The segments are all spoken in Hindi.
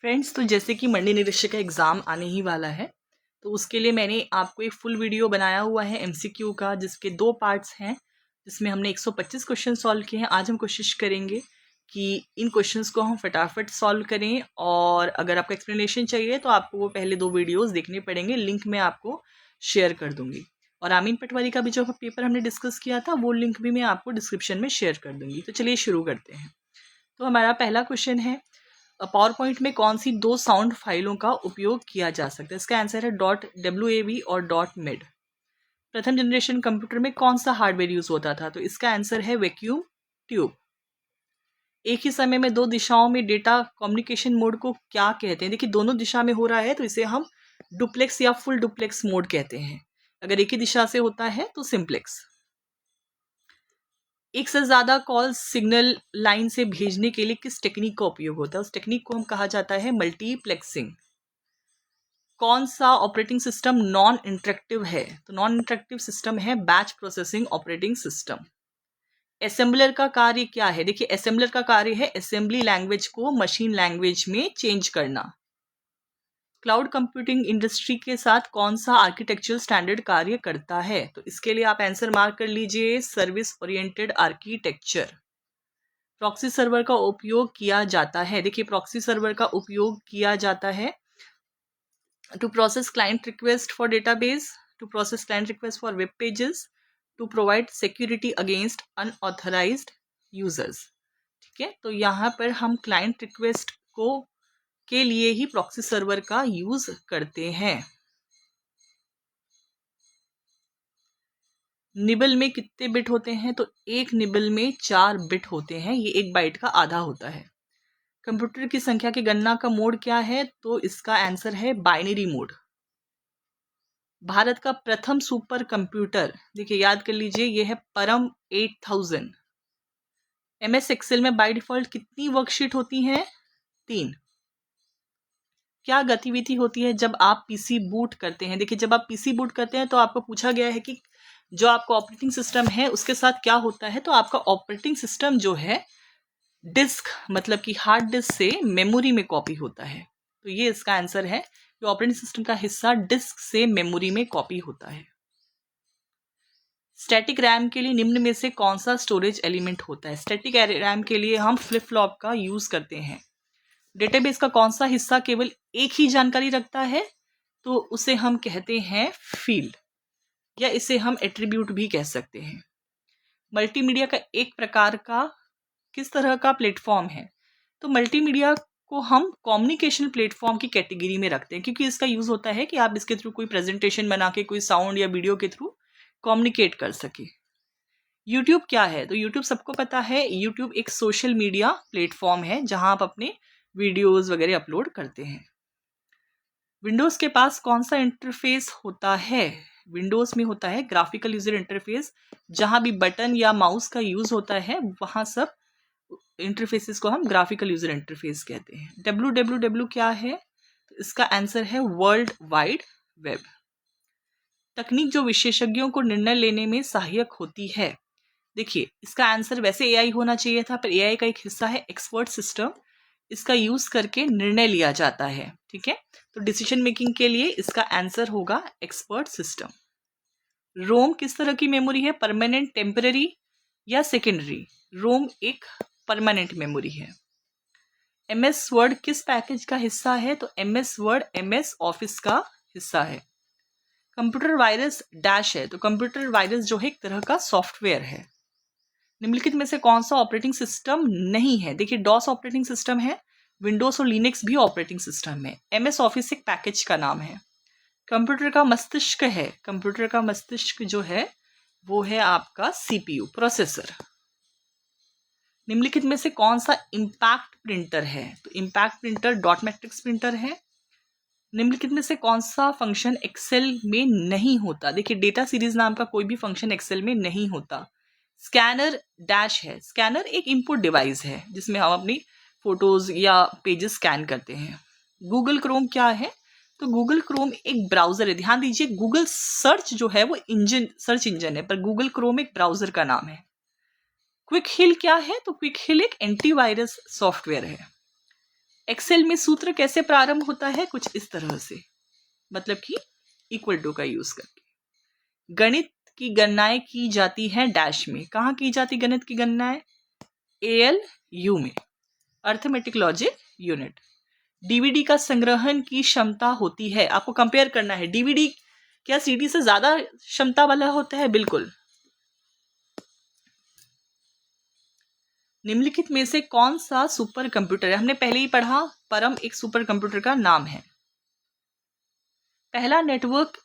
फ्रेंड्स, तो जैसे कि मंडी निरीक्षक का एग्ज़ाम आने ही वाला है, तो उसके लिए मैंने आपको एक फुल वीडियो बनाया हुआ है एमसीक्यू का, जिसके 2 पार्ट्स हैं, जिसमें हमने 125 क्वेश्चन सॉल्व किए हैं। आज हम कोशिश करेंगे कि इन क्वेश्चंस को हम फटाफट सॉल्व करें, और अगर आपको एक्सप्लेनेशन चाहिए तो आपको वो पहले 2 वीडियोज़ देखने पड़ेंगे। लिंक मैं आपको शेयर कर दूँगी, और आमीन पटवारी का भी जो पेपर हमने डिस्कस किया था, वो लिंक भी मैं आपको डिस्क्रिप्शन में शेयर कर दूँगी। तो चलिए शुरू करते हैं। तो हमारा पहला क्वेश्चन है, पावर पॉइंट में कौन सी 2 साउंड फाइलों का उपयोग किया जा सकता है? इसका आंसर है .wav और .mid। प्रथम जनरेशन कंप्यूटर में कौन सा हार्डवेयर यूज होता था? तो इसका आंसर है वैक्यूम ट्यूब। एक ही समय में 2 दिशाओं में डेटा कम्युनिकेशन मोड को क्या कहते हैं? देखिए, दोनों दिशा में हो रहा है तो इसे हम डुप्लेक्स या फुल डुप्लेक्स मोड कहते हैं। अगर एक ही दिशा से होता है तो सिंप्लेक्स। एक से ज़्यादा कॉल सिग्नल लाइन से भेजने के लिए किस टेक्निक का उपयोग होता है? उस टेक्निक को हम कहा जाता है मल्टीप्लेक्सिंग। कौन सा ऑपरेटिंग सिस्टम नॉन इंटरेक्टिव है? तो नॉन इंटरेक्टिव सिस्टम है batch processing operating system. Assembler का कार्य क्या है? देखिए, असेंबलर का कार्य है असेंबली लैंग्वेज को मशीन लैंग्वेज में चेंज करना। क्लाउड कंप्यूटिंग इंडस्ट्री के साथ कौन सा आर्किटेक्चरल स्टैंडर्ड कार्य करता है? तो इसके लिए आप आंसर मार्क कर लीजिए, service oriented architecture. Proxy server का उपयोग किया जाता है। देखिए, प्रॉक्सी सर्वर का उपयोग किया जाता है to process client request for database, to process client request for web pages, to provide security against unauthorized users। ठीक है, तो यहाँ पर हम क्लाइंट रिक्वेस्ट को के लिए ही प्रॉक्सी सर्वर का यूज करते हैं। निबल में कितने बिट होते हैं? तो एक निबल में 4 बिट होते हैं, ये 1 बाइट का आधा होता है। कंप्यूटर की संख्या की गणना का मोड क्या है? तो इसका आंसर है बाइनरी मोड। भारत का प्रथम सुपर कंप्यूटर, देखिए याद कर लीजिए, ये है परम 8000। MS एक्सेल में बाय डिफॉल्ट कितनी वर्कशीट होती हैं? 3। क्या गतिविधि होती है जब आप पीसी बूट करते हैं? देखिए, जब आप पीसी बूट करते हैं तो आपको पूछा गया है कि जो आपका ऑपरेटिंग सिस्टम है उसके साथ क्या होता है। तो आपका ऑपरेटिंग सिस्टम जो है डिस्क, मतलब कि हार्ड डिस्क से मेमोरी में कॉपी होता है। तो ये इसका आंसर है कि ऑपरेटिंग सिस्टम का हिस्सा डिस्क से मेमोरी में कॉपी होता है। स्टैटिक रैम के लिए निम्न में से कौन सा स्टोरेज एलिमेंट होता है? स्टैटिक रैम के लिए हम फ्लिप फ्लॉप का यूज करते हैं। डेटाबेस का कौन सा हिस्सा केवल एक ही जानकारी रखता है? तो उसे हम कहते हैं फील्ड, या इसे हम एट्रीब्यूट भी कह सकते हैं। मल्टीमीडिया का एक प्रकार का किस तरह का प्लेटफॉर्म है? तो मल्टीमीडिया को हम कम्युनिकेशन प्लेटफॉर्म की कैटेगरी में रखते हैं, क्योंकि इसका यूज होता है कि आप इसके थ्रू कोई प्रेजेंटेशन बना के, कोई साउंड या वीडियो के थ्रू कम्युनिकेट कर सके। यूट्यूब क्या है? तो यूट्यूब सबको पता है, यूट्यूब एक सोशल मीडिया प्लेटफॉर्म है जहां आप अपने वीडियोस वगैरह अपलोड करते हैं। विंडोज के पास कौन सा इंटरफेस होता है? विंडोज में होता है ग्राफिकल यूजर इंटरफेस। जहां भी बटन या माउस का यूज होता है वहां सब इंटरफेसेस को हम ग्राफिकल यूजर इंटरफेस कहते हैं। www क्या है? तो इसका आंसर है वर्ल्ड वाइड वेब। तकनीक जो विशेषज्ञों को निर्णय लेने में सहायक होती है। देखिए, इसका आंसर वैसे एआई होना चाहिए था, पर एआई का एक हिस्सा है एक्सपर्ट सिस्टम। इसका यूज करके निर्णय लिया जाता है। ठीक है, तो डिसीजन मेकिंग के लिए इसका आंसर होगा एक्सपर्ट सिस्टम। रोम किस तरह की मेमोरी है? परमानेंट, टेम्पररी या सेकेंडरी? रोम एक परमानेंट मेमोरी है। MS वर्ड किस पैकेज का हिस्सा है? तो MS वर्ड MS ऑफिस का हिस्सा है। कंप्यूटर वायरस डैश है, तो कंप्यूटर वायरस जो है एक तरह का सॉफ्टवेयर है। निम्नलिखित में से कौन सा ऑपरेटिंग सिस्टम नहीं है? देखिए, डॉस ऑपरेटिंग सिस्टम है, विंडोज और लिनक्स भी ऑपरेटिंग सिस्टम है। MS ऑफिस एक पैकेज का नाम है। कंप्यूटर का मस्तिष्क है, कंप्यूटर का मस्तिष्क जो है वो है आपका CPU, प्रोसेसर। निम्नलिखित में से कौन सा इम्पैक्ट प्रिंटर है? तो impact printer dot matrix printer है। निम्नलिखित में से कौन सा फंक्शन एक्सेल में नहीं होता? देखिए, डेटा सीरीज नाम का कोई भी फंक्शन एक्सेल में नहीं होता। स्कैनर डैश है, स्कैनर एक इनपुट डिवाइस है जिसमें हम अपनी फोटोज या पेजेस स्कैन करते हैं। गूगल क्रोम क्या है? तो गूगल क्रोम एक ब्राउजर है। ध्यान दीजिए, गूगल सर्च जो है वो इंजन, सर्च इंजन है, पर गूगल क्रोम एक ब्राउजर का नाम है। क्विक हिल क्या है? तो क्विक हिल एक एंटीवायरस सॉफ्टवेयर है। एक्सेल में सूत्र कैसे प्रारंभ होता है? कुछ इस तरह से, मतलब कि इक्वल टू का यूज करके। गणित की गणनाएं की जाती है डैश में। कहाँ की जाती गणित की गणनाएं? ALU में, अर्थमेटिक लॉजिक यूनिट। डीवीडी का संग्रहण की क्षमता होती है, आपको कंपेयर करना है, डीवीडी क्या सीडी से ज्यादा क्षमता वाला होता है? बिल्कुल। निम्नलिखित में से कौन सा सुपर कंप्यूटर है? हमने पहले ही पढ़ा, परम एक सुपर कंप्यूटर का नाम है। पहला नेटवर्क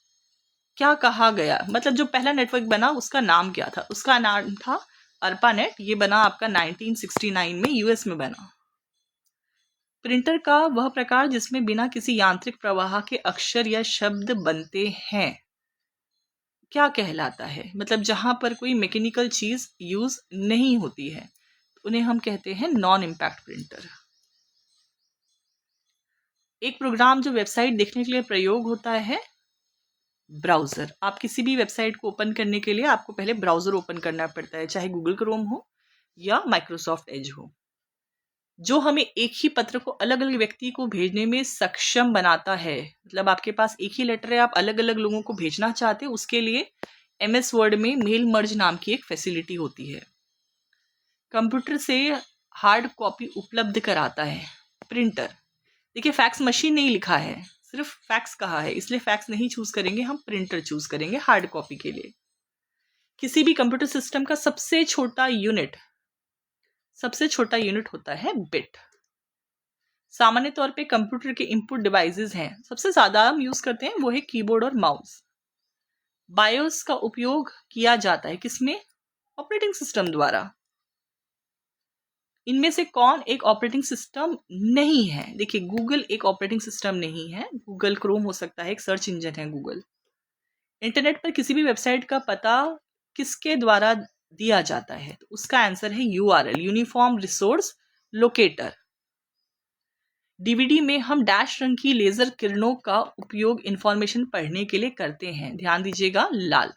क्या कहा गया? मतलब जो पहला नेटवर्क बना उसका नाम क्या था? उसका नाम था अर्पानेट। ये बना आपका 1969 में यूएस में बना। प्रिंटर का वह प्रकार जिसमें बिना किसी यांत्रिक प्रवाह के अक्षर या शब्द बनते हैं, क्या कहलाता है? मतलब जहां पर कोई मैकेनिकल चीज यूज नहीं होती है, उन्हें हम कहते हैं नॉन इम्पैक्ट प्रिंटर। एक प्रोग्राम जो वेबसाइट देखने के लिए प्रयोग होता है, ब्राउजर। आप किसी भी वेबसाइट को ओपन करने के लिए आपको पहले ब्राउजर ओपन करना पड़ता है, चाहे गूगल क्रोम हो या माइक्रोसॉफ्ट एज हो, जो हमें एक ही पत्र को अलग अलग व्यक्ति को भेजने में सक्षम बनाता है। मतलब आपके पास एक ही लेटर है, आप अलग अलग लोगों को भेजना चाहते हैं, उसके लिए MS वर्ड में मेल मर्ज नाम की एक फैसिलिटी होती है। कंप्यूटर से हार्ड कॉपी उपलब्ध कराता है प्रिंटर। देखिए फैक्स मशीन नहीं लिखा है, सिर्फ फैक्स कहा है, इसलिए फैक्स नहीं चूज करेंगे, हम प्रिंटर चूज करेंगे हार्ड कॉपी के लिए। किसी भी कंप्यूटर सिस्टम का सबसे छोटा यूनिट होता है बिट। सामान्य तौर पे कंप्यूटर के इनपुट डिवाइसेस हैं, सबसे ज्यादा हम यूज करते हैं वो है कीबोर्ड और माउस। बायोस का उपयोग किया जाता है किसमें? ऑपरेटिंग सिस्टम द्वारा। इनमें से कौन एक ऑपरेटिंग सिस्टम नहीं है? देखिए गूगल एक ऑपरेटिंग सिस्टम नहीं है, गूगल क्रोम हो सकता है, एक सर्च इंजन है गूगल। इंटरनेट पर किसी भी वेबसाइट का पता किसके द्वारा दिया जाता है? तो उसका आंसर है URL, uniform resource locator. DVD में हम डैश रंग की लेजर किरणों का उपयोग इंफॉर्मेशन पढ़ने के लिए करते हैं, ध्यान दीजिएगा लाल।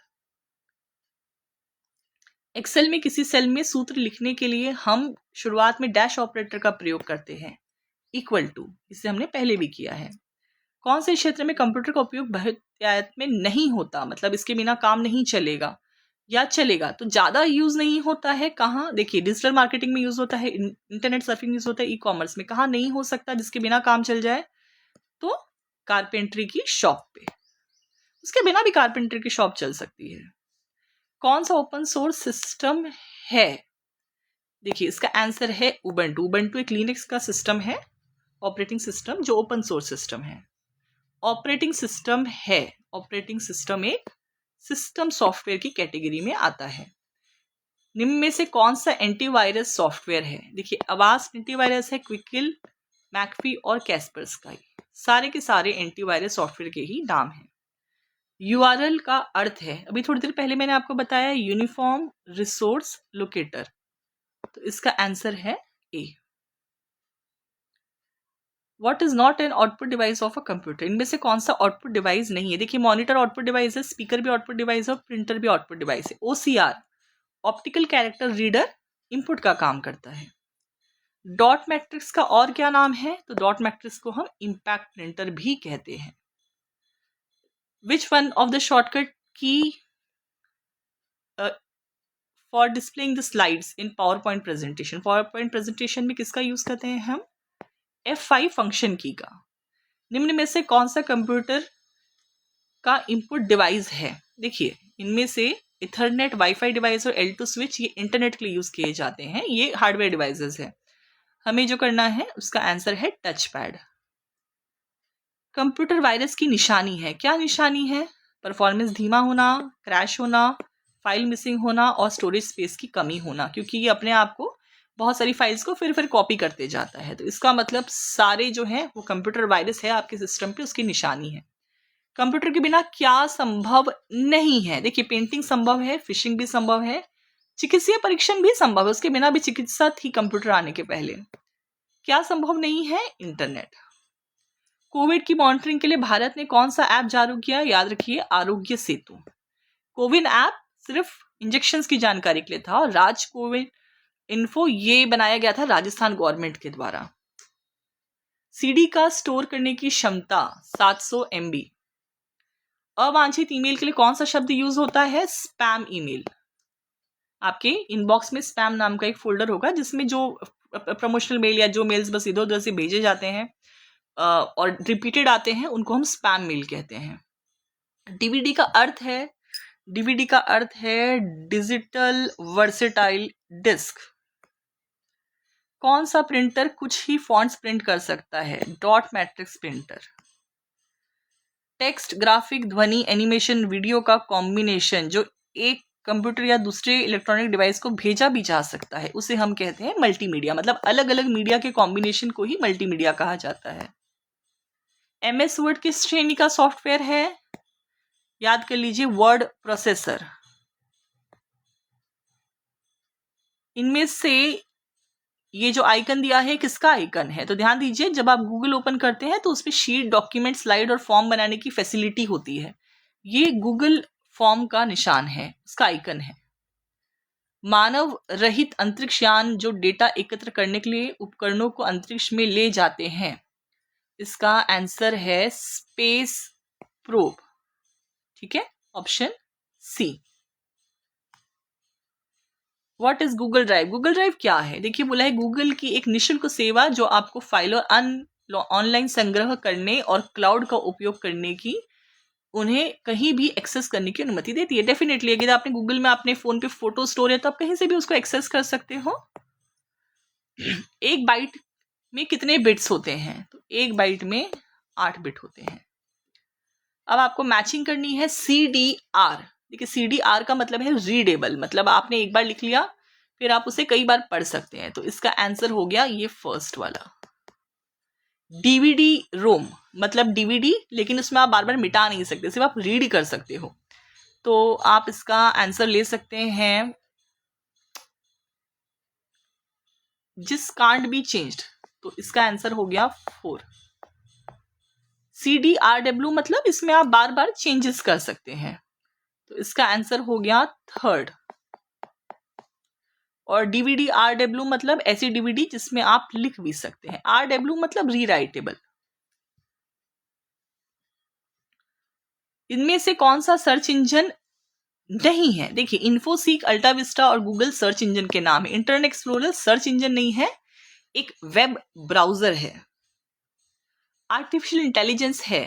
एक्सेल में किसी सेल में सूत्र लिखने के लिए हम शुरुआत में डैश ऑपरेटर का प्रयोग करते हैं, इक्वल टू, इसे हमने पहले भी किया है। कौन से क्षेत्र में कंप्यूटर का उपयोग बहुतायत में नहीं होता? मतलब इसके बिना काम नहीं चलेगा या चलेगा तो ज्यादा यूज नहीं होता है। कहाँ? देखिए डिजिटल मार्केटिंग में यूज होता है, इंटरनेट सर्फिंग यूज होता है, ई-कॉमर्स में। कहाँ नहीं हो सकता जिसके बिना काम चल जाए? तो कारपेंट्री की शॉप पे, उसके बिना भी कारपेंट्री की शॉप चल सकती है। कौन सा ओपन सोर्स सिस्टम है? देखिए इसका आंसर है उबंटू। उबंटू एक लिनक्स का सिस्टम है, ऑपरेटिंग सिस्टम, जो ओपन सोर्स सिस्टम है। ऑपरेटिंग सिस्टम है, ऑपरेटिंग सिस्टम एक सिस्टम सॉफ्टवेयर की कैटेगरी में आता है। निम्न में से कौन सा एंटीवायरस सॉफ्टवेयर है? देखिए अवास्ट एंटीवायरस है, क्विकिल, मैकफी और कैस्परस्काई, सारे के सारे एंटीवायरस सॉफ्टवेयर के ही नाम हैं। URL का अर्थ है, अभी थोड़ी देर पहले मैंने आपको बताया, यूनिफॉर्म रिसोर्स लोकेटर, तो इसका आंसर है A। What is not an output device of a computer? इनमें से कौन सा आउटपुट डिवाइस नहीं है? देखिए मॉनिटर आउटपुट डिवाइस है, स्पीकर भी आउटपुट डिवाइस है और प्रिंटर भी आउटपुट डिवाइस है। OCR optical character reader input का काम करता है। डॉट मैट्रिक्स का और क्या नाम है? तो डॉट मैट्रिक्स को हम इम्पैक्ट प्रिंटर भी कहते हैं। Which one of the shortcut key for displaying the slides in PowerPoint presentation? PowerPoint presentation में किसका यूज करते हैं हम? F5 फंक्शन की का। निम्न में से कौन सा कंप्यूटर का इनपुट डिवाइस है? देखिए इनमें से इथरनेट, वाईफाई डिवाइस और L2 स्विच, ये इंटरनेट के लिए यूज किए जाते हैं, ये हार्डवेयर डिवाइसेस है। हमें जो करना है उसका आंसर है टच पैड। कंप्यूटर वायरस की निशानी है, क्या निशानी है? परफॉर्मेंस धीमा होना, क्रैश होना, फाइल मिसिंग होना और स्टोरेज स्पेस की कमी होना, क्योंकि ये अपने आप को बहुत सारी फाइल्स को फिर कॉपी करते जाता है। तो इसका मतलब सारे जो है वो कंप्यूटर वायरस है आपके सिस्टम पे, उसकी निशानी है। कंप्यूटर के बिना क्या संभव नहीं है? देखिए पेंटिंग संभव है, फिशिंग भी संभव है, चिकित्सीय परीक्षण भी संभव है, उसके बिना भी चिकित्सा थी कंप्यूटर आने के पहले। क्या संभव नहीं है? इंटरनेट। कोविड की मॉनिटरिंग के लिए भारत ने कौन सा ऐप जारी किया? याद रखिए आरोग्य सेतु। कोविन ऐप सिर्फ इंजेक्शंस की जानकारी के लिए था और राज कोविड इन्फो ये बनाया गया था राजस्थान गवर्नमेंट के द्वारा। सीडी का स्टोर करने की क्षमता 700 MB। अवांछित ईमेल के लिए कौन सा शब्द यूज होता है? Spam email. आपके इनबॉक्स में स्पैम नाम का एक फोल्डर होगा जिसमें जो प्रमोशनल मेल या जो मेल्स बस इधर उधर से भेजे जाते हैं और रिपीटेड आते हैं उनको हम स्पैम मेल कहते हैं। डीवीडी का अर्थ है डिजिटल वर्सेटाइल डिस्क। कौन सा प्रिंटर कुछ ही फॉन्ट्स प्रिंट कर सकता है? Dot matrix printer. Text, graphic, ध्वनि, एनिमेशन, वीडियो का कॉम्बिनेशन जो एक कंप्यूटर या दूसरे इलेक्ट्रॉनिक डिवाइस को भेजा भी जा सकता है उसे हम कहते हैं मल्टीमीडिया। मतलब अलग अलग मीडिया के कॉम्बिनेशन को ही मल्टीमीडिया कहा जाता है। MS वर्ड किस श्रेणी का सॉफ्टवेयर है? याद कर लीजिए, वर्ड प्रोसेसर। इनमें से ये जो आइकन दिया है किसका आइकन है? तो ध्यान दीजिए, जब आप गूगल ओपन करते हैं तो उसमें शीट, डॉक्यूमेंट, स्लाइड और फॉर्म बनाने की फैसिलिटी होती है। ये गूगल फॉर्म का निशान है, उसका आइकन है। मानव रहित अंतरिक्ष यान जो डेटा एकत्र करने के लिए उपकरणों को अंतरिक्ष में ले जाते हैं, इसका आंसर है स्पेस प्रोब। ठीक है, option C. What is Google drive? Google drive क्या है? देखिए, बोला है गूगल की एक निःशुल्क सेवा जो आपको फाइल और ऑनलाइन संग्रह करने और क्लाउड का उपयोग करने की, उन्हें कहीं भी एक्सेस करने की अनुमति देती है। डेफिनेटली अगर आपने गूगल में अपने फोन पे फोटो स्टोर है तो आप कहीं से भी उसको एक्सेस कर सकते हो। एक बाइट में कितने बिट्स होते हैं? तो एक बाइट में 8 बिट होते हैं। अब आपको मैचिंग करनी है CDR। देखिए, CDR का मतलब है रीडेबल, मतलब आपने एक बार लिख लिया फिर आप उसे कई बार पढ़ सकते हैं। तो इसका आंसर हो गया ये फर्स्ट वाला। DVD रोम मतलब DVD, लेकिन उसमें आप बार बार मिटा नहीं सकते, सिर्फ आप रीड कर सकते हो। तो आप इसका आंसर ले सकते हैं जिस कांट बी चेंज्ड। तो इसका आंसर हो गया 4। CDRW मतलब इसमें आप बार बार चेंजेस कर सकते हैं। तो इसका आंसर हो गया 3rd। और DVD RW मतलब ऐसी DVD जिसमें आप लिख भी सकते हैं। RW मतलब रीराइटेबल। इनमें से कौन सा सर्च इंजन नहीं है? देखिए, इन्फोसीक, अल्टाविस्टा और गूगल सर्च इंजन के नाम है। इंटरनेट एक्सप्लोरर सर्च इंजन नहीं है, एक वेब ब्राउजर है। आर्टिफिशियल इंटेलिजेंस है।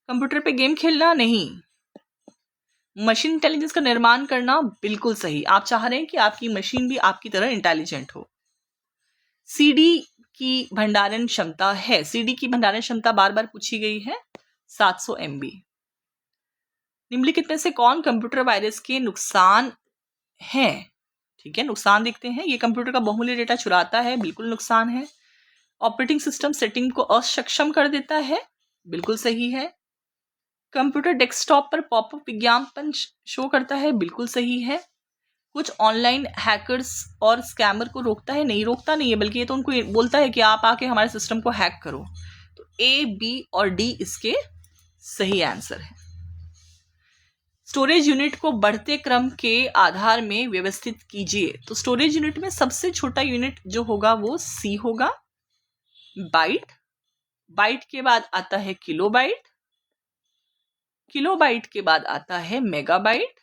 कंप्यूटर पे गेम खेलना नहीं, मशीन इंटेलिजेंस का निर्माण करना। बिल्कुल सही, आप चाह रहे हैं कि आपकी मशीन भी आपकी तरह इंटेलिजेंट हो। CD की भंडारण क्षमता है, CD की भंडारण क्षमता बार बार पूछी गई है, 700 MB। निम्नलिखित में से कौन कंप्यूटर वायरस के नुकसान है? ठीक है, नुकसान देखते हैं। ये कंप्यूटर का बहुमूल्य डेटा चुराता है, बिल्कुल नुकसान है। ऑपरेटिंग सिस्टम सेटिंग को अक्षम कर देता है, बिल्कुल सही है। कंप्यूटर डेस्कटॉप पर पॉपअप विज्ञापन शो करता है, बिल्कुल सही है। कुछ ऑनलाइन हैकर्स और स्कैमर को रोकता है, नहीं रोकता नहीं है, बल्कि ये तो उनको बोलता है कि आप आके हमारे सिस्टम को हैक करो। तो A, B और D इसके सही आंसर है। स्टोरेज यूनिट को बढ़ते क्रम के आधार में व्यवस्थित कीजिए। तो स्टोरेज यूनिट में सबसे छोटा यूनिट जो होगा वो C होगा। बाइट, बाइट के बाद आता है किलोबाइट, किलोबाइट के बाद आता है मेगाबाइट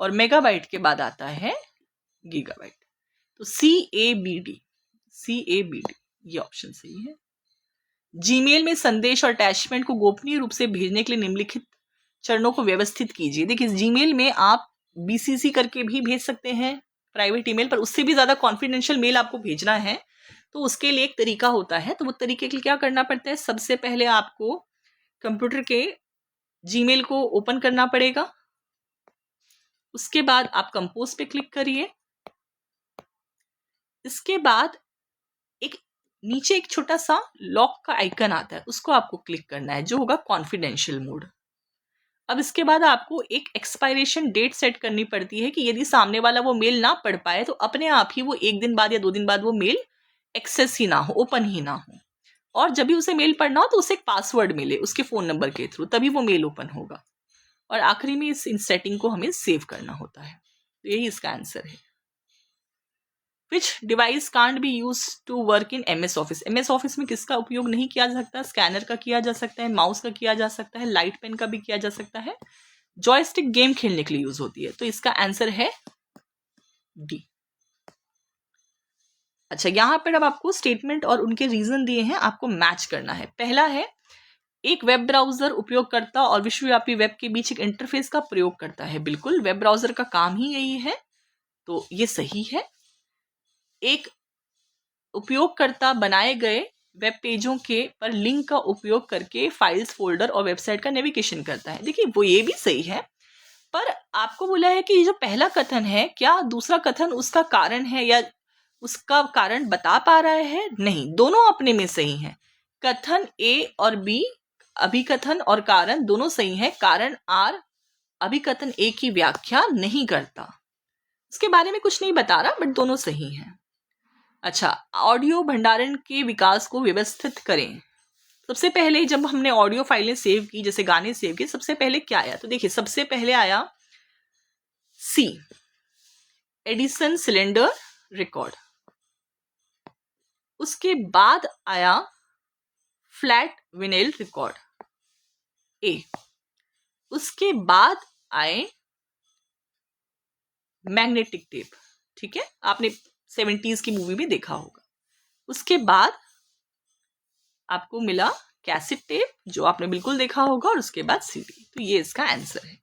और मेगाबाइट के बाद आता है गीगाबाइट। तो CABD ये ऑप्शन सही है। जीमेल में संदेश और अटैचमेंट को गोपनीय रूप से भेजने के लिए निम्नलिखित चरणों को व्यवस्थित कीजिए। देखिए, जीमेल में आप BCC करके भी भेज सकते हैं प्राइवेट ईमेल, पर उससे भी ज्यादा कॉन्फिडेंशियल मेल आपको भेजना है तो उसके लिए एक तरीका होता है। तो वो तरीके के लिए क्या करना पड़ता है? सबसे पहले आपको कंप्यूटर के जीमेल को ओपन करना पड़ेगा। उसके बाद आप कंपोज पे क्लिक करिए। इसके बाद नीचे एक छोटा सा लॉक का आइकन आता है, उसको आपको क्लिक करना है, जो होगा कॉन्फिडेंशियल मोड। अब इसके बाद आपको एक एक्सपायरेशन डेट सेट करनी पड़ती है कि यदि सामने वाला वो मेल ना पढ़ पाए तो अपने आप ही वो 1 दिन बाद या 2 दिन बाद वो मेल एक्सेस ही ना हो, ओपन ही ना हो। और जब भी उसे मेल पढ़ना हो तो उसे एक पासवर्ड मिले उसके फोन नंबर के थ्रू, तभी वो मेल ओपन होगा। और आखिरी में इन सेटिंग को हमें सेव करना होता है। तो यही इसका आंसर है। Which device can't be use to work in MS office. MS office में किसका उपयोग नहीं किया जा सकता? स्कैनर का किया जा सकता है, माउस का किया जा सकता है, लाइट पेन का भी किया जा सकता है, जॉयस्टिक गेम खेलने के लिए यूज होती है। तो इसका आंसर है डी। अच्छा, यहां पर अब आपको स्टेटमेंट और उनके रीजन दिए हैं, आपको मैच करना है। पहला है, एक वेब ब्राउजर उपयोगकर्ता और विश्वव्यापी वेब के बीच एक इंटरफेस का प्रयोग करता है। बिल्कुल, वेब ब्राउजर का काम ही यही है, तो ये सही है। एक उपयोगकर्ता बनाए गए वेब पेजों के पर लिंक का उपयोग करके फाइल्स, फोल्डर और वेबसाइट का नेविगेशन करता है। देखिए, वो ये भी सही है, पर आपको बोला है कि जो पहला कथन है, क्या दूसरा कथन उसका कारण है या उसका कारण बता पा रहा है? नहीं, दोनों अपने में सही हैं। कथन ए और बी, अभिकथन और कारण दोनों सही हैं। कारण आर अभिकथन ए की व्याख्या नहीं करता, उसके बारे में कुछ नहीं बता रहा, बट दोनों सही हैं। अच्छा, ऑडियो भंडारण के विकास को व्यवस्थित करें। सबसे पहले जब हमने ऑडियो फाइलें सेव की, जैसे गाने सेव किए, सबसे पहले क्या आया? तो देखिए, सबसे पहले आया सी, एडिसन सिलेंडर रिकॉर्ड। उसके बाद आया फ्लैट विनिल रिकॉर्ड ए। उसके बाद आए मैग्नेटिक टेप। ठीक है, आपने 70s की मूवी भी देखा होगा। उसके बाद आपको मिला कैसेट टेप, जो आपने बिल्कुल देखा होगा, और उसके बाद सीडी। तो ये इसका आंसर है।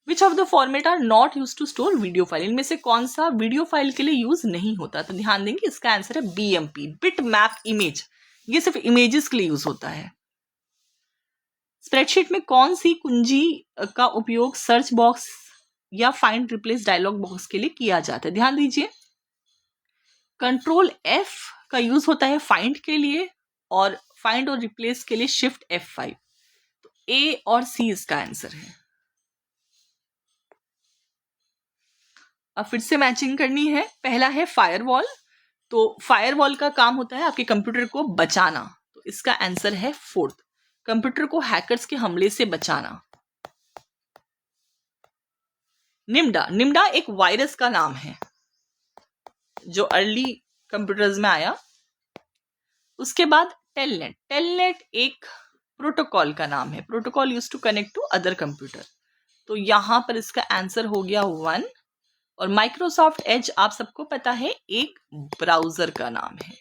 Which of the format are not use to store video file. इनमें से कौन सा वीडियो फाइल के लिए यूज नहीं होता? तो ध्यान देंगे, इसका आंसर है BMP, बिट मैप इमेज। ये सिर्फ इमेजेस के लिए यूज होता है। स्प्रेडशीट में कौन सी कुंजी का उपयोग सर्च बॉक्स या फाइंड रिप्लेस डायलॉग बॉक्स के लिए किया जाता है? ध्यान दीजिए, कंट्रोल F का यूज होता है फाइंड के लिए, और फाइंड और रिप्लेस के लिए शिफ्ट F5। तो A और C इसका आंसर है। अब फिर से मैचिंग करनी है। पहला है फायरवॉल, तो फायरवॉल का काम होता है आपके कंप्यूटर को बचाना, तो इसका आंसर है 4th, कंप्यूटर को हैकर्स के हमले से बचाना। निम्डा एक वायरस का नाम है जो अर्ली कंप्यूटर्स में आया। उसके बाद टेलनेट एक प्रोटोकॉल का नाम है, protocol use to connect to other computer. तो यहां पर इसका आंसर हो गया 1। और माइक्रोसॉफ्ट एज आप सबको पता है एक ब्राउजर का नाम है।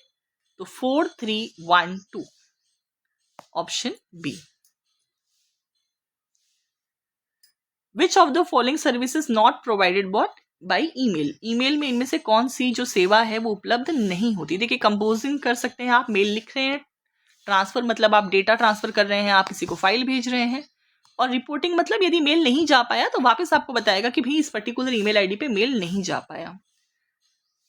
तो 4, 3, 1, 2, option B. Which of the following services not provided by email. Email में इनमें से कौन सी जो सेवा है वो उपलब्ध नहीं होती? देखिए, कंपोजिंग कर सकते हैं आप, मेल लिख रहे हैं, ट्रांसफर मतलब आप डेटा ट्रांसफर कर रहे हैं, आप किसी को फाइल भेज रहे हैं, और रिपोर्टिंग मतलब यदि मेल नहीं जा पाया तो वापस आपको बताएगा कि भाई इस पर्टिकुलर ईमेल आईडी पे मेल नहीं जा पाया।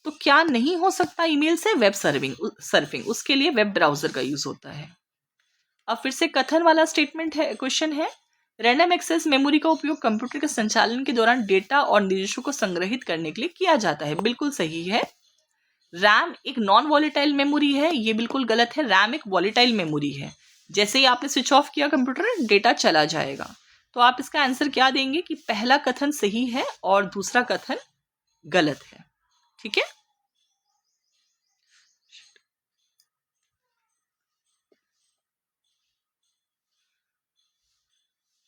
तो क्या नहीं हो सकता ईमेल से? वेब सर्फिंग, उसके लिए वेब ब्राउजर का यूज होता है। अब फिर से कथन वाला स्टेटमेंट है, क्वेश्चन है, रैंडम एक्सेस मेमोरी का उपयोग कंप्यूटर के संचालन के दौरान डेटा और निर्देशों को संग्रहित करने के लिए किया जाता है। बिल्कुल सही है। रैम एक नॉन वॉलेटाइल मेमोरी है, ये बिल्कुल गलत है। रैम एक वॉलेटाइल मेमोरी है, जैसे ही आपने स्विच ऑफ किया कंप्यूटर, डेटा चला जाएगा। तो आप इसका आंसर क्या देंगे कि पहला कथन सही है और दूसरा कथन गलत है। ठीक है,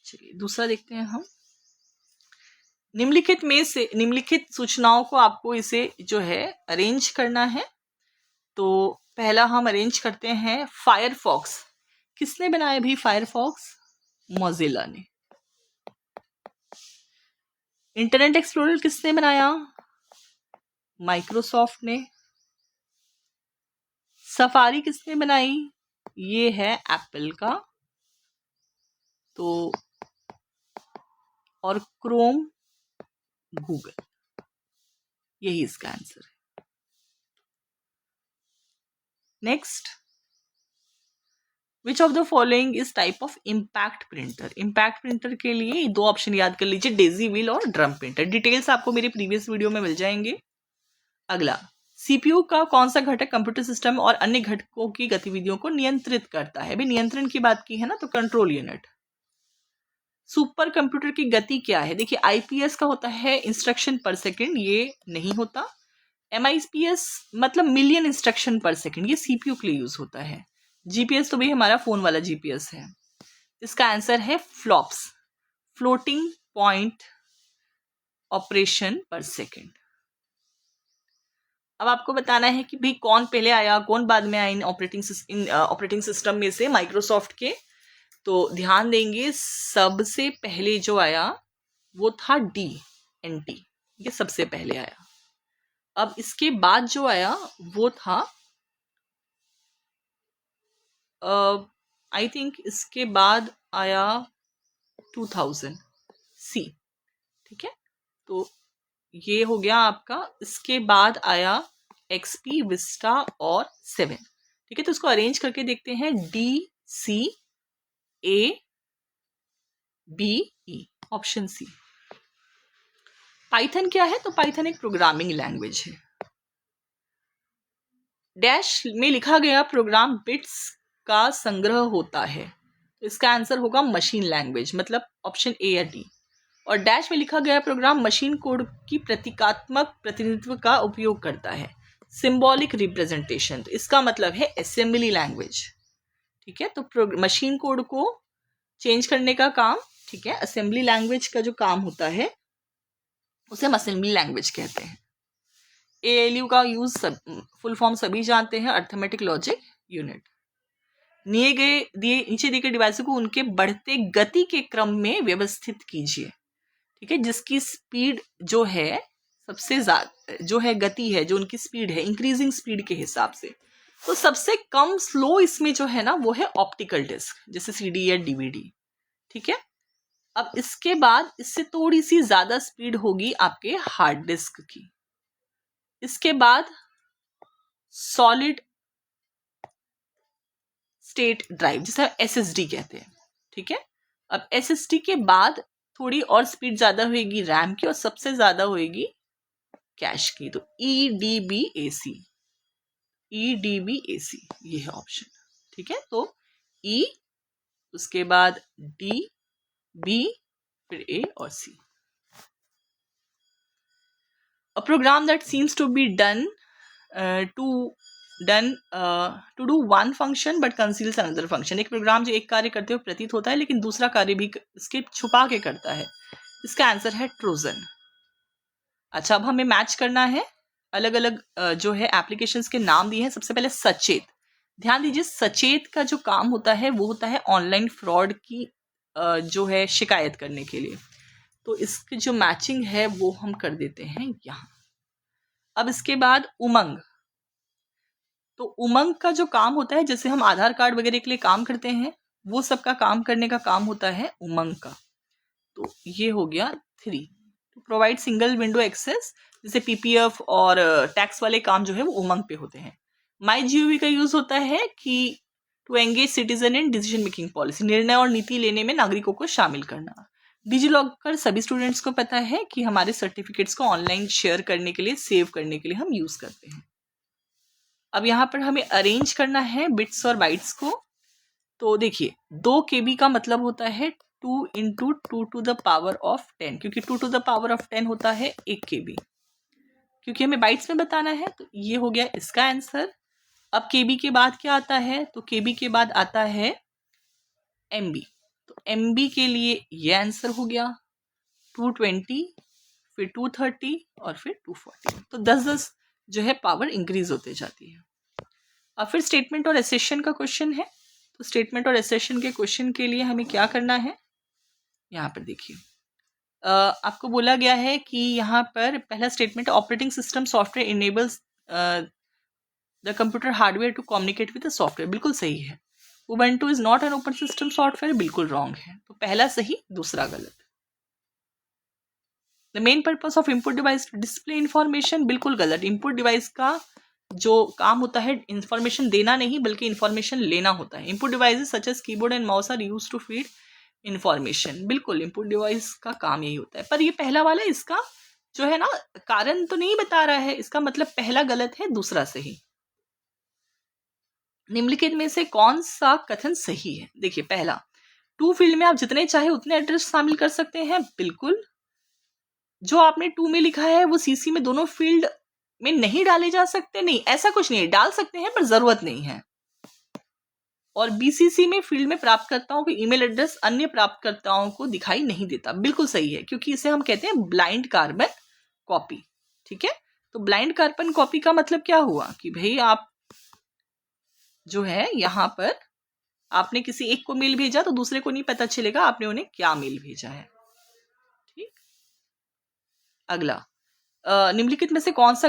चलिए दूसरा देखते हैं हम। निम्नलिखित सूचनाओं को आपको इसे जो है अरेंज करना है। तो पहला हम अरेंज करते हैं फायरफॉक्स। किसने बनाया भी फायरफॉक्स? मोजिला ने। इंटरनेट एक्सप्लोरर किसने बनाया? माइक्रोसॉफ्ट ने। सफारी किसने बनाई? ये है एप्पल का। तो और क्रोम गूगल, यही इसका आंसर है। Next, which of the following is type of impact printer. Impact printer के लिए 2 ऑप्शन याद कर लीजिए, डेजी व्हील और ड्रम प्रिंटर। डिटेल्स आपको मेरे प्रीवियस वीडियो में मिल जाएंगे। अगला, सीपीयू का कौन सा घटक कंप्यूटर सिस्टम और अन्य घटकों की गतिविधियों को नियंत्रित करता है? भी नियंत्रण की बात की है ना, तो कंट्रोल यूनिट। सुपर कंप्यूटर की गति क्या है? देखिए, आईपीएस का होता है इंस्ट्रक्शन पर सेकंड, ये नहीं होता। MIPS मतलब मिलियन इंस्ट्रक्शन पर सेकेंड, ये CPU के लिए यूज होता है। GPS तो भाई हमारा फोन वाला GPS है। इसका आंसर है फ्लॉप्स, फ्लोटिंग पॉइंट ऑपरेशन पर सेकेंड। अब आपको बताना है कि भाई कौन पहले आया कौन बाद में आया इन ऑपरेटिंग सिस्टम में से माइक्रोसॉफ्ट के। तो ध्यान देंगे, सबसे पहले जो आया वो था DNT, ये सबसे पहले आया। अब इसके बाद जो आया वो था आई थिंक इसके बाद आया 2000 C, ठीक है। तो ये हो गया आपका। इसके बाद आया XP, विस्टा और 7, ठीक है। तो इसको अरेंज करके देखते हैं, DCABE, ऑप्शन सी। पाइथन क्या है? तो पाइथन एक प्रोग्रामिंग लैंग्वेज है। डैश में लिखा गया प्रोग्राम बिट्स का संग्रह होता है, तो इसका आंसर होगा मशीन लैंग्वेज, मतलब ऑप्शन ए या डी। और डैश में लिखा गया प्रोग्राम मशीन कोड की प्रतीकात्मक प्रतिनिधित्व का उपयोग करता है, सिंबॉलिक रिप्रेजेंटेशन, तो इसका मतलब है असेंबली लैंग्वेज, ठीक है। तो मशीन कोड को चेंज करने का काम, ठीक है, असेंबली लैंग्वेज का जो काम होता है उसे हम असेंबली लैंग्वेज कहते हैं। ALU का यूज फुल फॉर्म सभी जानते हैं, अर्थमेटिक लॉजिक यूनिट। नीचे दिए गए डिवाइस को उनके बढ़ते गति के क्रम में व्यवस्थित कीजिए, ठीक है। जिसकी स्पीड जो है सबसे ज्यादा, जो है गति है, जो उनकी स्पीड है इंक्रीजिंग स्पीड के हिसाब से, तो सबसे कम स्लो इसमें जो है ना वो है ऑप्टिकल डिस्क, जैसे CD या DVD, ठीक है। अब इसके बाद इससे थोड़ी सी ज्यादा स्पीड होगी आपके हार्ड डिस्क की। इसके बाद सॉलिड स्टेट ड्राइव, जिसे SSD कहते हैं, ठीक है। अब SSD के बाद थोड़ी और स्पीड ज्यादा होगी रैम की, और सबसे ज्यादा होगी कैश की, तो EDBAC, ये है ऑप्शन, ठीक है। तो E, उसके बाद D, B, फिर A और C। A program that seems to be done to do one function but conceals another function, एक प्रोग्राम जो एक कार्य करते हुए प्रतीत होता है लेकिन दूसरा कार्य भी इसके छुपा के करता है, इसका आंसर है ट्रोजन। अच्छा, अब हमें मैच करना है, अलग अलग जो है एप्लीकेशंस के नाम दिए हैं। सबसे पहले सचेत, ध्यान दीजिए, सचेत का जो काम होता है वो होता है ऑनलाइन फ्रॉड की जो है शिकायत करने के लिए, तो इसकी जो मैचिंग है वो हम कर देते हैं यहाँ। अब इसके बाद उमंग, तो उमंग का जो काम होता है, जैसे हम आधार कार्ड वगैरह के लिए काम करते हैं, वो सब का काम करने का काम होता है उमंग का। तो ये हो गया 3, to provide single window access, जैसे PPF और टैक्स वाले काम जो है वो उमंग पे होते हैं। MyGov का यूज होता है कि to engage citizen in decision making policy, निर्णय और नीति लेने में नागरिकों को शामिल करना। डिजिलॉकर सभी स्टूडेंट्स को पता है कि हमारे सर्टिफिकेट्स को ऑनलाइन शेयर करने के लिए, सेव करने के लिए हम यूज करते हैं। अब यहाँ पर हमें अरेंज करना है बिट्स और बाइट्स को। तो देखिए, 2 KB का मतलब होता है 2 × 2 to the power of 10, क्योंकि 2 to the power of 10 होता है 1 KB, क्योंकि हमें बाइट्स में बताना है। तो ये हो गया इसका आंसर। अब KB के बाद क्या आता है? तो KB के बाद आता है MB, तो MB के लिए ये आंसर हो गया 220, फिर 230 और फिर 240, तो 10-10 जो है पावर इंक्रीज होते जाती है। अब फिर स्टेटमेंट और एसेशन का क्वेश्चन है। तो स्टेटमेंट और एसेशन के क्वेश्चन के लिए हमें क्या करना है, यहाँ पर देखिए, आपको बोला गया है कि यहाँ पर पहला statement, operating system software enables the computer hardware to communicate with the software, बिल्कुल सही है। Ubuntu is not an open system software, बिल्कुल रॉन्ग है। तो पहला सही, दूसरा गलत। The main purpose of input device to display information, बिल्कुल गलत। इनपुट डिवाइस का जो काम होता है इंफॉर्मेशन देना नहीं बल्कि इंफॉर्मेशन लेना होता है। Input devices such as keyboard and mouse are used to feed information, बिल्कुल इनपुट डिवाइस का काम यही होता है। पर ये पहला वाला, इसका जो है ना कारण तो नहीं बता रहा है, इसका मतलब पहला गलत है, दूसरा सही। निम्नलिखित में से कौन सा कथन सही है? देखिए, पहला, टू फील्ड में आप जितने चाहे उतने एड्रेस शामिल कर सकते हैं, बिल्कुल। जो आपने 2 में लिखा है वो CC में दोनों फील्ड में नहीं डाले जा सकते? नहीं, ऐसा कुछ नहीं है, डाल सकते हैं पर जरूरत नहीं है। और बीसीसी में फील्ड में प्राप्तकर्ताओं के ईमेल एड्रेस अन्य प्राप्तकर्ताओं को दिखाई नहीं देता। बिल्कुल सही है, क्योंकि इसे हम कहते हैं ब्लाइंड कार्बन कॉपी। ठीक है, तो ब्लाइंड कार्बन कॉपी का मतलब क्या हुआ कि भाई आप जो है यहाँ पर आपने किसी एक को मेल भेजा तो दूसरे को नहीं पता चलेगा आपने उन्हें क्या मेल भेजा है। ठीक, अगला, निम्नलिखित में से कौन सा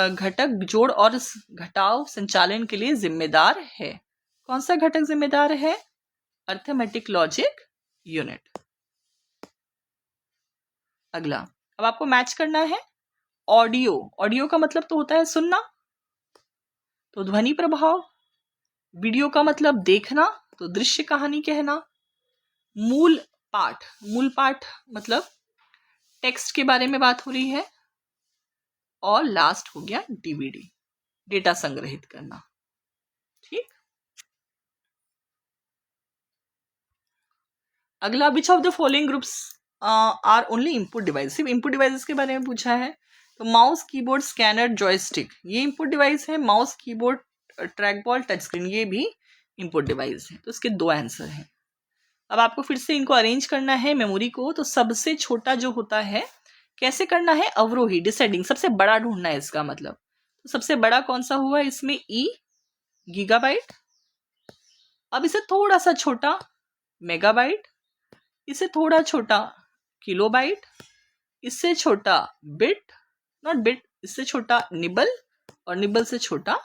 घटक जोड़ और घटाव संचालन के लिए जिम्मेदार है? कौन सा घटक जिम्मेदार है? Arithmetic logic unit. अगला, अब आपको मैच करना है ऑडियो। ऑडियो का मतलब तो होता है सुनना, तो ध्वनि प्रभाव। वीडियो का मतलब देखना, तो दृश्य कहानी कहना। मूल पाठ, मूल पाठ मतलब टेक्स्ट के बारे में बात हो रही है। और लास्ट हो गया डीवीडी, डेटा संग्रहित करना। ठीक, अगला, which of the following groups are only input device. सिर्फ इनपुट डिवाइसेस के बारे में पूछा है, तो माउस, कीबोर्ड, स्कैनर, जॉयस्टिक ये इनपुट डिवाइस है। Mouse, keyboard, track ball, touch screen ये भी इनपुट डिवाइस है। तो इसके 2 आंसर हैं। अब आपको फिर से इनको अरेंज करना है मेमोरी को। तो सबसे छोटा जो होता है कैसे करना है? अवरोही, डिसेंडिंग, सबसे बड़ा ढूंढना है इसका मतलब। तो सबसे बड़ा कौन सा हुआ इसमें? ई, गीगाबाइट। अब इसे थोड़ा सा छोटा मेगाबाइट, इसे थोड़ा छोटा किलोबाइट, इससे छोटा बिट, नॉट बिट, इससे छोटा निबल, और निबल से छोटा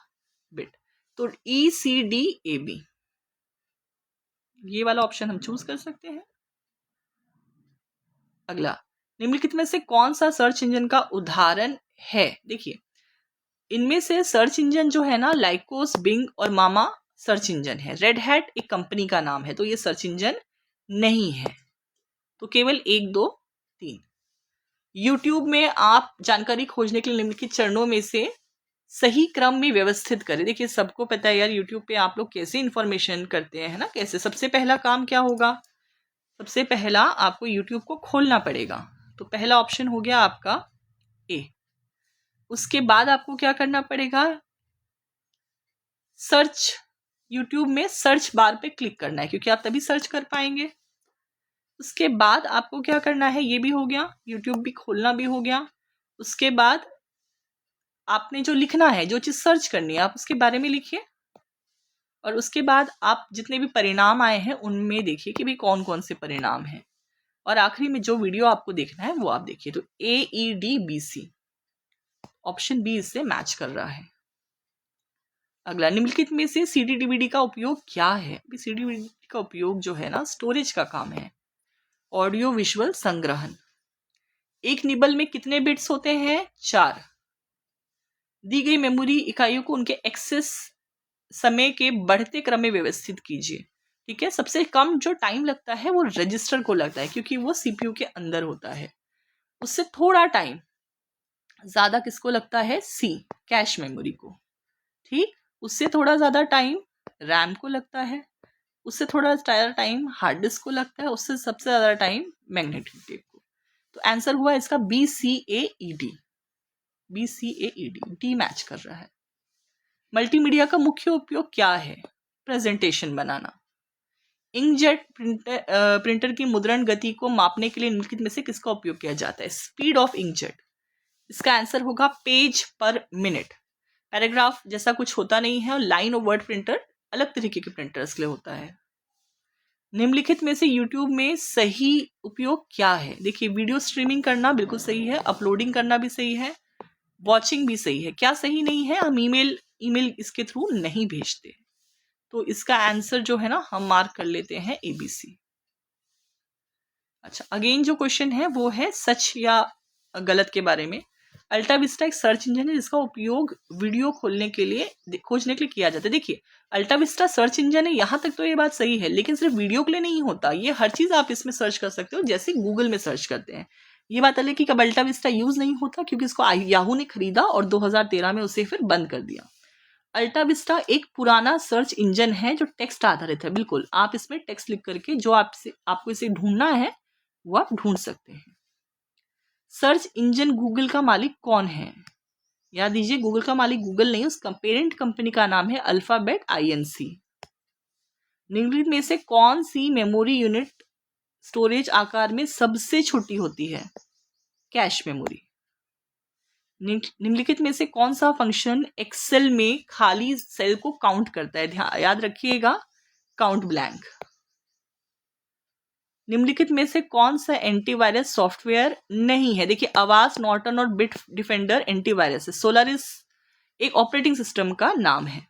बिट। तो ECDAB ये वाला ऑप्शन हम चूज कर सकते हैं। अगला, निम्नलिखित में से कौन सा सर्च इंजन का उदाहरण है? देखिए, इनमें से सर्च इंजन जो है ना, लाइकोस, बिंग और मामा सर्च इंजन है। रेड हैट एक कंपनी का नाम है, तो ये सर्च इंजन नहीं है। तो केवल 1, 2, 3। यूट्यूब में आप जानकारी खोजने के लिए निम्नलिखित चरणों में से सही क्रम में व्यवस्थित करें। देखिए, सबको पता है यार यूट्यूब पे आप लोग कैसे इंफॉर्मेशन करते हैं, है ना, कैसे। सबसे पहला काम क्या होगा? सबसे पहला आपको यूट्यूब को खोलना पड़ेगा। तो पहला ऑप्शन हो गया आपका ए। उसके बाद आपको क्या करना पड़ेगा? सर्च, यूट्यूब में सर्च बार पे क्लिक करना है, क्योंकि आप तभी सर्च कर पाएंगे। उसके बाद आपको क्या करना है? ये भी हो गया, यूट्यूब भी खोलना भी हो गया। उसके बाद आपने जो लिखना है, जो चीज सर्च करनी है, आप उसके बारे में लिखिए। और उसके बाद आप जितने भी परिणाम आए हैं उनमें देखिए कि भाई कौन कौन से परिणाम हैं। और आखिरी में जो वीडियो आपको देखना है वो आप देखिए। तो AEDBC ऑप्शन बी इससे मैच कर रहा है। अगला, निम्नलिखित में से CD DVD का उपयोग क्या है? CD DVD का उपयोग जो है ना, स्टोरेज का काम है, ऑडियो विजुअल संग्रहण। एक निबल में कितने बिट्स होते हैं? 4। दी गई मेमोरी इकाइयों को उनके एक्सेस समय के बढ़ते क्रम में व्यवस्थित कीजिए। ठीक है, सबसे कम जो टाइम लगता है वो रजिस्टर को लगता है, क्योंकि वो CPU के अंदर होता है। उससे थोड़ा टाइम ज्यादा किसको लगता है? C, कैश मेमोरी को। ठीक, उससे थोड़ा ज्यादा टाइम रैम को लगता है, उससे थोड़ा ज्यादा टाइम हार्ड डिस्क को लगता है, उससे सबसे ज्यादा टाइम मैग्नेटिक टेप को। तो आंसर हुआ इसका BCAED। डी मैच कर रहा है। मल्टीमीडिया का मुख्य उपयोग क्या है? प्रेजेंटेशन बनाना। इंकजेट प्रिंटर की मुद्रण गति को मापने के लिए निम्नलिखित में से किसका उपयोग किया जाता है? Speed of inkjet. इसका आंसर होगा पेज पर मिनट। पैराग्राफ जैसा कुछ होता नहीं है, और लाइन और वर्ड प्रिंटर अलग तरीके के प्रिंटर्स के लिए होता है। निम्नलिखित में से यूट्यूब में सही उपयोग क्या है? देखिए, वीडियो स्ट्रीमिंग करना बिल्कुल सही है, अपलोडिंग करना भी सही है, वॉचिंग भी सही है। क्या सही नहीं है? हम ईमेल इसके थ्रू नहीं भेजते। तो इसका आंसर जो है ना, हम मार्क कर लेते हैं ABC। अच्छा, अगेन जो क्वेश्चन है वो है सच या गलत के बारे में। अल्टा विस्टा एक सर्च इंजन है जिसका उपयोग वीडियो खोलने के लिए, खोजने के लिए किया जाता है। देखिए, अल्टा विस्टा सर्च इंजन है, यहाँ तक तो ये बात सही है, लेकिन सिर्फ वीडियो के लिए नहीं होता। ये हर चीज आप इसमें सर्च कर सकते हो, जैसे गूगल में सर्च करते हैं। ये बात अलग कि कब अल्टा विस्टा यूज नहीं होता, क्योंकि इसको याहू ने खरीदा और 2013 में उसे फिर बंद कर दिया। अल्टा विस्टा एक पुराना सर्च इंजन है जो टेक्स्ट आधारित है। बिल्कुल, आप इसमें टेक्स्ट लिख करके जो आपको इसे ढूंढना है वो आप ढूंढ सकते हैं। सर्च इंजन गूगल का मालिक कौन है? याद दीजिए, गूगल का मालिक गूगल नहीं, उसका पेरेंट कंपनी का नाम है अल्फाबेट INC। निम्नलिखित में से कौन सी मेमोरी यूनिट स्टोरेज आकार में सबसे छोटी होती है? Cache memory. निम्नलिखित में से कौन सा फंक्शन एक्सेल में खाली सेल को काउंट करता है? ध्यान याद रखिएगा, काउंट ब्लैंक। निम्नलिखित में से कौन सा एंटीवायरस सॉफ्टवेयर नहीं है? देखिए, आवाज, नॉर्टन और बिट डिफेंडर एंटीवायरस है। सोलारिस एक ऑपरेटिंग सिस्टम का नाम है।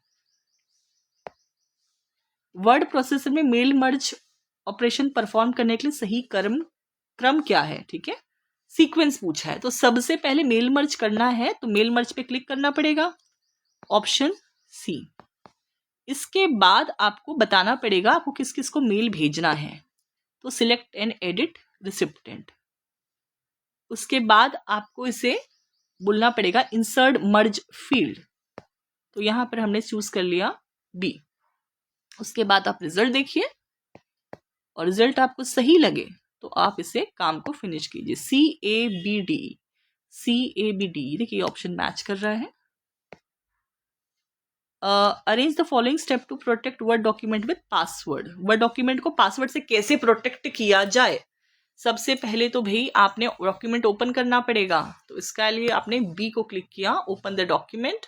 वर्ड प्रोसेसर में मेल मर्ज ऑपरेशन परफॉर्म करने के लिए सही क्रम क्या है? ठीक है, सीक्वेंस पूछा है, तो सबसे पहले मेल मर्ज करना है तो मेल मर्ज पे क्लिक करना पड़ेगा, ऑप्शन सी। इसके बाद आपको बताना पड़ेगा आपको किस किस को मेल भेजना है, तो सिलेक्ट एंड एडिट रिसिप्टेंट। उसके बाद आपको इसे बोलना पड़ेगा इंसर्ट मर्ज फील्ड, तो यहां पर हमने चूज कर लिया बी। उसके बाद आप रिजल्ट देखिए और रिजल्ट आपको सही लगे तो आप इसे काम को फिनिश कीजिए। CABD, देखिए ऑप्शन मैच कर रहा है। Arrange the following step to protect word document with password. Word document को पासवर्ड से कैसे प्रोटेक्ट किया जाए? सबसे पहले तो भाई आपने डॉक्यूमेंट ओपन करना पड़ेगा, तो इसके लिए आपने बी को क्लिक किया, ओपन द डॉक्यूमेंट।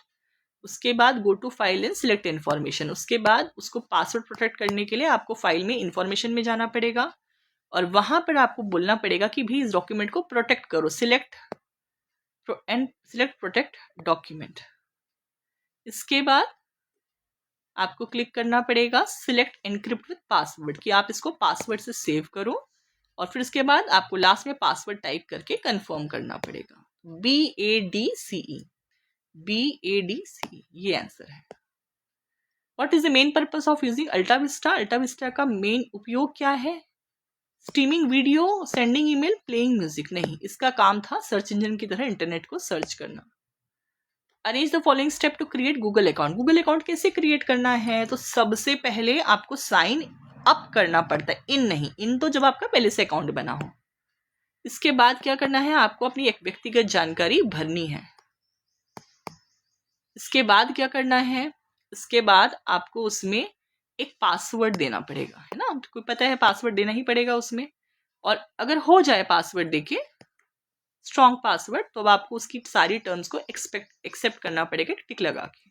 उसके बाद go to file and select information. उसके बाद उसको पासवर्ड प्रोटेक्ट करने के लिए आपको फाइल में इन्फॉर्मेशन में जाना पड़ेगा और वहां पर आपको बोलना पड़ेगा कि भाई इस डॉक्यूमेंट को प्रोटेक्ट करो, सिलेक्ट प्रोटेक्ट डॉक्यूमेंट। इसके बाद आपको क्लिक करना पड़ेगा सिलेक्ट एनक्रिप्ट विद पासवर्ड, कि आप इसको पासवर्ड से सेव करो और फिर इसके बाद आपको लास्ट में पासवर्ड टाइप करके कंफर्म करना पड़ेगा। BADCE, ये आंसर है। What is the main purpose of using AltaVista? AltaVista का मेन उपयोग क्या है? Streaming video, sending email, playing music नहीं, इसका काम था सर्च इंजन की तरह इंटरनेट को सर्च करना। Arrange the following step to create Google account. Google account कैसे क्रिएट करना है? तो सबसे पहले आपको साइन अप करना पड़ता है, इन नहीं, इन तो जब आपका पहले से अकाउंट बना हो। इसके बाद क्या करना है? आपको अपनी एक व्यक्तिगत जानकारी भरनी है। इसके बाद क्या करना है? इसके बाद आपको उसमें एक पासवर्ड देना पड़ेगा, है ना, आपको पता है पासवर्ड देना ही पड़ेगा उसमें। और अगर हो जाए पासवर्ड देके स्ट्रॉन्ग पासवर्ड, तो अब आपको उसकी सारी टर्म्स को एक्सेप्ट करना पड़ेगा टिक लगा के।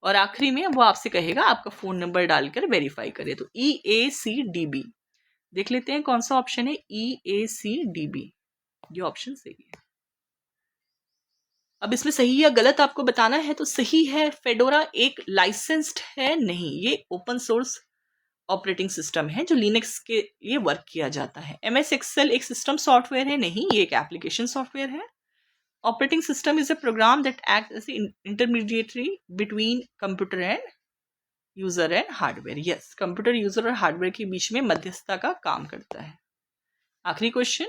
और आखिरी में वो आपसे कहेगा आपका फोन नंबर डालकर वेरीफाई करे, तो EACDB देख लेते हैं कौन सा ऑप्शन है। EACDB, ये ऑप्शन सही है। अब इसमें सही या गलत आपको बताना है, तो सही है, फेडोरा एक लाइसेंस्ड है नहीं, ये ओपन सोर्स ऑपरेटिंग सिस्टम है जो लिनक्स के लिए वर्क किया जाता है। MS एक्सेल एक सिस्टम सॉफ्टवेयर है नहीं, ये एक एप्लीकेशन सॉफ्टवेयर है। Operating system is a program that act as intermediatory between computer and user and hardware. Yes, computer user और हार्डवेयर के बीच में मध्यस्थता का काम करता है। आखिरी question,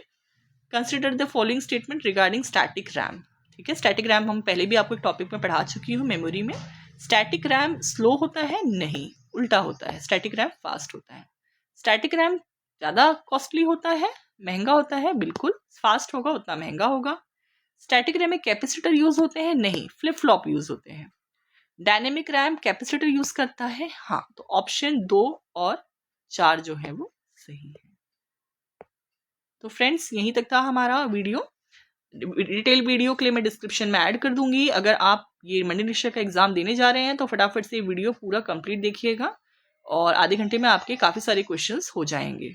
consider the following statement regarding static RAM. ठीक है, स्टैटिक रैम हम पहले भी आपको एक टॉपिक में पढ़ा चुकी हूँ मेमोरी में। स्टैटिक रैम स्लो होता है नहीं, उल्टा होता है, स्टैटिक रैम फास्ट होता है। स्टैटिक रैम ज़्यादा कॉस्टली होता है, महंगा होता है, बिल्कुल फास्ट होगा उतना महंगा होगा। स्टैटिक रैम में कैपेसिटर यूज होते हैं नहीं, फ्लिप फ्लॉप यूज होते हैं। डायनेमिक रैम कैपेसिटर यूज करता है, हाँ, तो ऑप्शन 2 और 4 जो है वो सही है। तो फ्रेंड्स, यहीं तक था हमारा वीडियो। डिटेल वीडियो के लिए मैं डिस्क्रिप्शन में ऐड कर दूंगी। अगर आप ये मंडी निश्चय का एग्जाम देने जा रहे हैं तो फटाफट से वीडियो पूरा कंप्लीट देखिएगा और आधे घंटे में आपके काफ़ी सारे क्वेश्चंस हो जाएंगे।